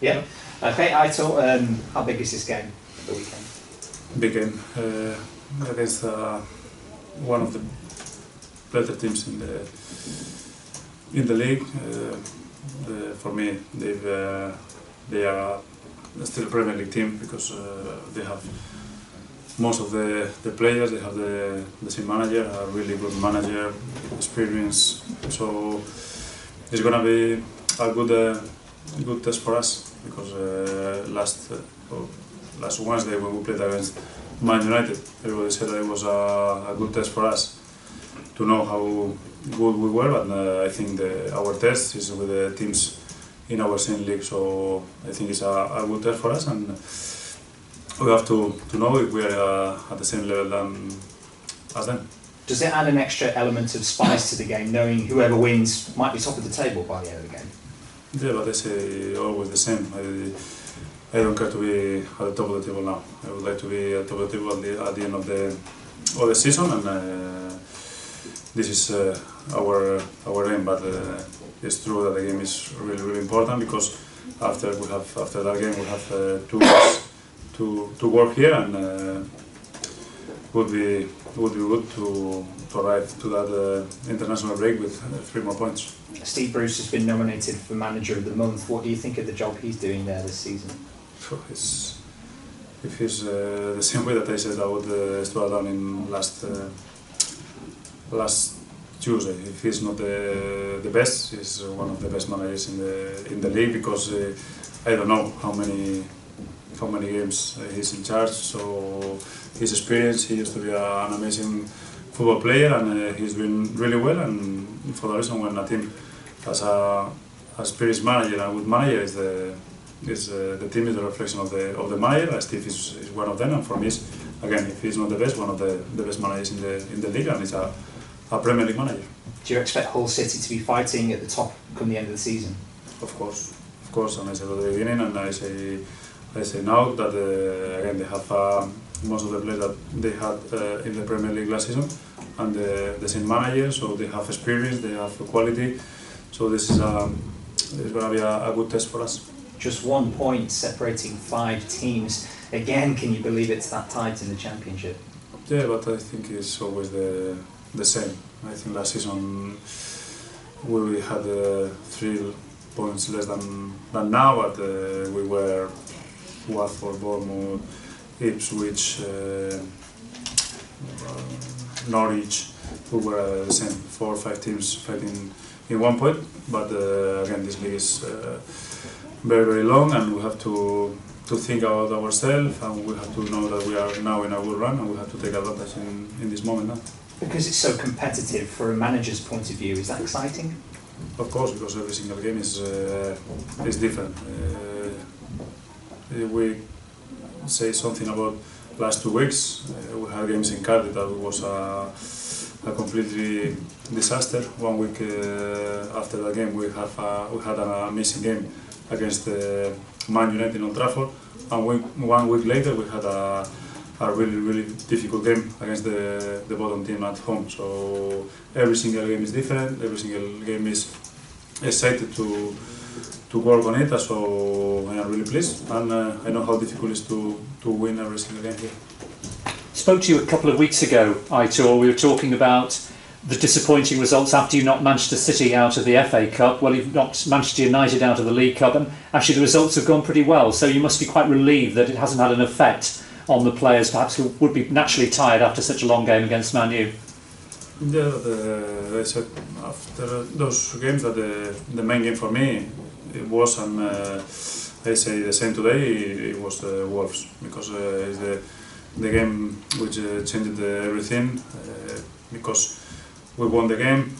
Yeah. Okay, Aitor, how big is this game at the weekend? Big game against one of the better teams in the league. For me, they are still a Premier League team because they have most of the players. They have the same manager, a really good manager, experience. So it's gonna be a good test for us because last Wednesday when we played against Man United, everybody said that it was a good test for us to know how good we were, but I think our test is with the teams in our same league, so I think it's a good test for us, and we have to know if we are at the same level as them. Does it add an extra element of spice to the game, knowing whoever wins might be top of the table by the end of the game? Yeah, but I say always the same. I don't care to be at the top of the table now. I would like to be at the top of the table at the end of the season, and this is our aim. But it's true that the game is really important because after that game we have 2 weeks to work here, and would be good to arrive to that international break with 3 more points. Steve Bruce has been nominated for Manager of the Month. What do you think of the job he's doing there this season? If he's the same way that I said about Stuart Downing last Tuesday, if he's not the best, he's one of the best managers in the league because I don't know how many games he's in charge. So his experience, he used to be an amazing football player, and he's doing really well. And for the reason when a team has a experienced manager and a good manager, the team is a reflection of the manager. Steve is one of them, and for me, again, if he's not the best, one of the best managers in the league, and he's a Premier League manager. Do you expect Hull City to be fighting at the top come the end of the season? Of course, and I said at the beginning, and I say now that again they have most of the players that they had in the Premier League last season, and the same manager, so they have experience, they have quality. So this is it's going to be a good test for us. Just 1 point separating 5 teams. Again, can you believe it's that tight in the Championship? Yeah, but I think it's always the same. I think last season we had 3 points less than now, but we were Watford, Bournemouth, Ipswich, Norwich. We were the same, 4 or 5 teams fighting in 1 point. But again, this league is very long, and we have to think about ourselves, and we have to know that we are now in a good run, and we have to take advantage in this moment now. Because it's so competitive, from a manager's point of view, is that exciting? Of course, because every single game is different. We say something about last 2 weeks. We had games in Cardiff that was a completely disaster. 1 week after that game, we had an amazing game against Man United in Old Trafford, and 1 week later we had a really difficult game against the bottom team at home. So every single game is different. Every single game is excited to work on it. So I am really pleased, and I know how difficult it is to win every single game here. Spoke to you a couple of weeks ago, Aitor. We were talking about the disappointing results after you knocked Manchester City out of the FA Cup. Well, you've knocked Manchester United out of the League Cup, and actually the results have gone pretty well. So you must be quite relieved that it hasn't had an effect on the players, perhaps, who would be naturally tired after such a long game against Man U. Yeah, I said after those games that the main game for me it was, and I say the same today, it was the Wolves, because it's the game which changed everything, because we won the game,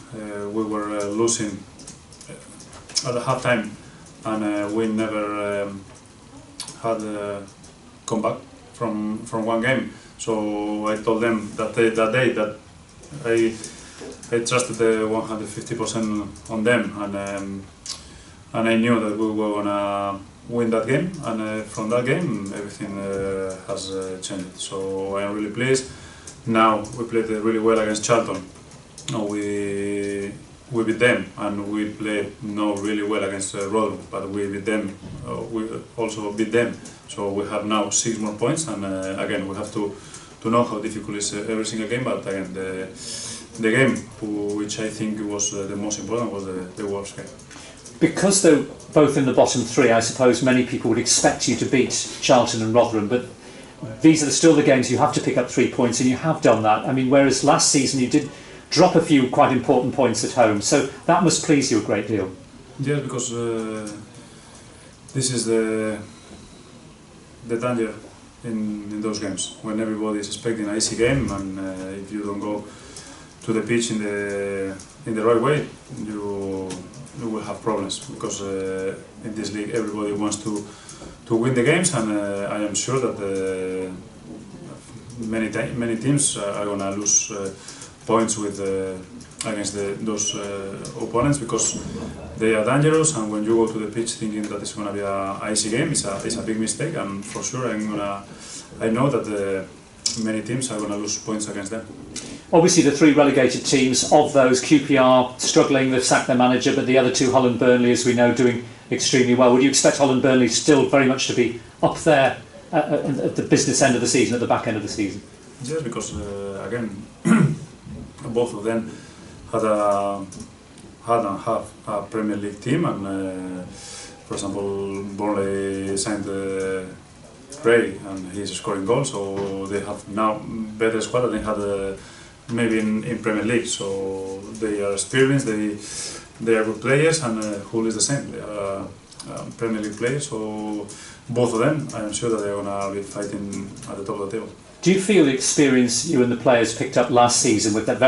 we were losing at the half time, and we never had come back from 1 game. So I told them that day that I trusted 150% on them, and I knew that we were gonna win that game, and from that game everything has changed. So I am really pleased. Now we played really well against Charlton. We we beat them, and we played not really well against Rotherham, but we beat them. We also beat them, so we have now 6 more points, and again we have to know how difficult is every single game. But again, the game which I think was the most important was the Wolves game. Because they're both in the bottom 3, I suppose many people would expect you to beat Charlton and Rotherham, but these are still the games you have to pick up 3 points, and you have done that. I mean, whereas last season you did drop a few quite important points at home, so that must please you a great deal. Yeah, because this is the danger in those games, when everybody is expecting an easy game, and if you don't go to the pitch in the right way, you will have problems, because in this league everybody wants to win the games, and I am sure that many teams are going to lose points with against those opponents, because they are dangerous, and when you go to the pitch thinking that it's going to be an easy game, it's a big mistake, and for sure I know that many teams are going to lose points against them. Obviously the 3 relegated teams, of those, QPR struggling, they've sacked their manager, but the other 2, Hull and Burnley, as we know, doing extremely well. Would you expect Hull and Burnley still very much to be up there at the business end of the season, at the back end of the season? Yes, because again, both of them had and have a Premier League team, and for example, Burnley signed Gray, and he's scoring goals, so they have now better squad than they had maybe in Premier League. So they are experienced, they are good players, and Hull is the same. They are Premier League players, so both of them, I am sure that they are going to be fighting at the top of the table. Do you feel the experience you and the players picked up last season with that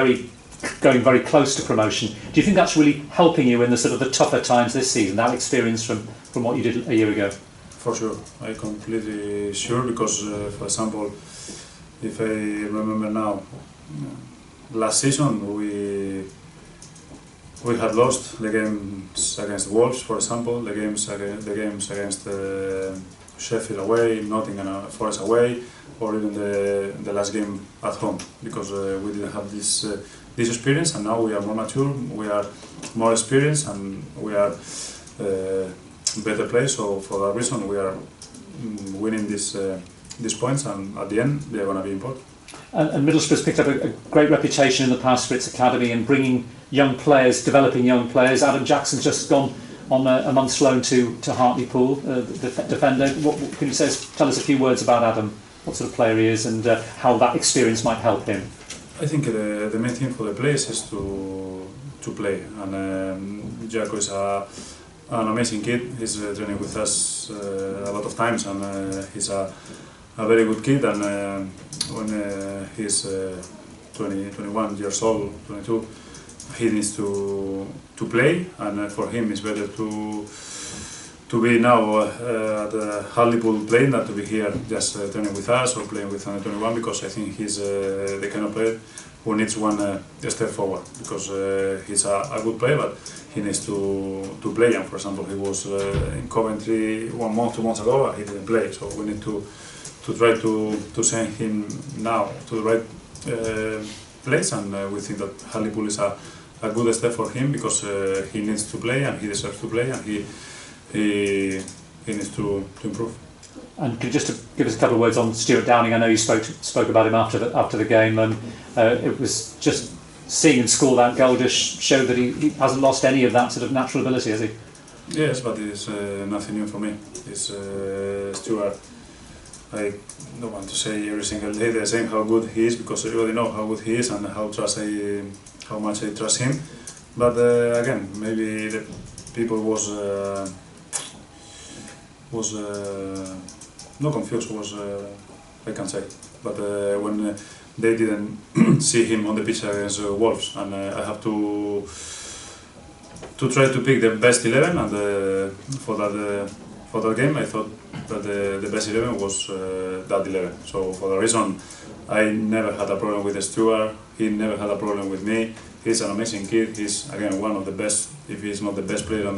going very close to promotion, do you think that's really helping you in the sort of the tougher times this season, that experience from what you did a year ago? For sure, I completely sure, because for example, if I remember now, last season we had lost the games against Wolves, for example, the games against Sheffield away, Nottingham Forest away, or even the last game at home, because we didn't have this experience, and now we are more mature, we are more experienced, and we are better players. So for that reason, we are winning these points, and at the end, they are going to be important. And Middlesbrough's picked up a great reputation in the past for its academy and bringing young players, developing young players. Adam Jackson's just gone on a month's loan to Hartlepool, the defender. What can you tell us a few words about Adam? What sort of player he is, and how that experience might help him? I think the main thing for the players is to play, and Jacko is an amazing kid. He's training with us a lot of times, and he's a very good kid, and when he's 21 years old, 22, he needs to play, and for him it's better to be now at Hartlepool playing than to be here just training with us or playing with under 21, because I think he's the kind of player who needs one step forward, because he's a good player, but he needs to play. And for example, he was in Coventry 1 month, 2 months ago, he didn't play, so we need to try to send him now to the right place, and we think that Hartlepool is a good step for him, because he needs to play and he deserves to play, and he needs to improve. And could you just give us a couple of words on Stuart Downing? I know you spoke about him after the game, and it was just seeing him score that goal just showed that he hasn't lost any of that sort of natural ability, has he? Yes, but it's nothing new for me. It's Stuart. I don't want to say every single day the same how good he is, because everybody knows how good he is and how much I trust him. But again, maybe the people was not confused, I can say. But when they didn't see him on the pitch against Wolves, and I have to try to pick the best 11, and for that game I thought that the best 11 was that 11. So for that reason, I never had a problem with Stuart. He never had a problem with me. He's an amazing kid. He's again one of the best, if he's not the best player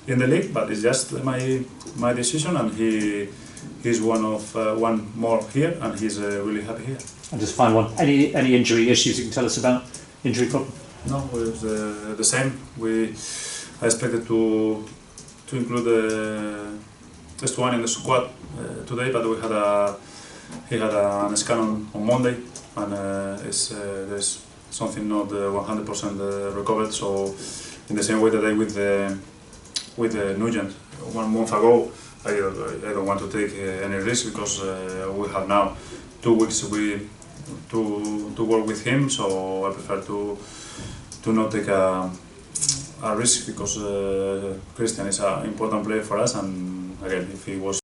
in the league. But it's just my decision, and he's one more here, and he's really happy here. And just final one. Any injury issues you can tell us about? Injury problem? No, it was the same. I expected to include Stuart in the squad today, but he had an scan on Monday, and there's something not 100% recovered. So in the same way that I with Nugent 1 month ago, I don't want to take any risk, because we have now 2 weeks to work with him. So I prefer to not take a risk, because Christian is an important player for us, and again, if he was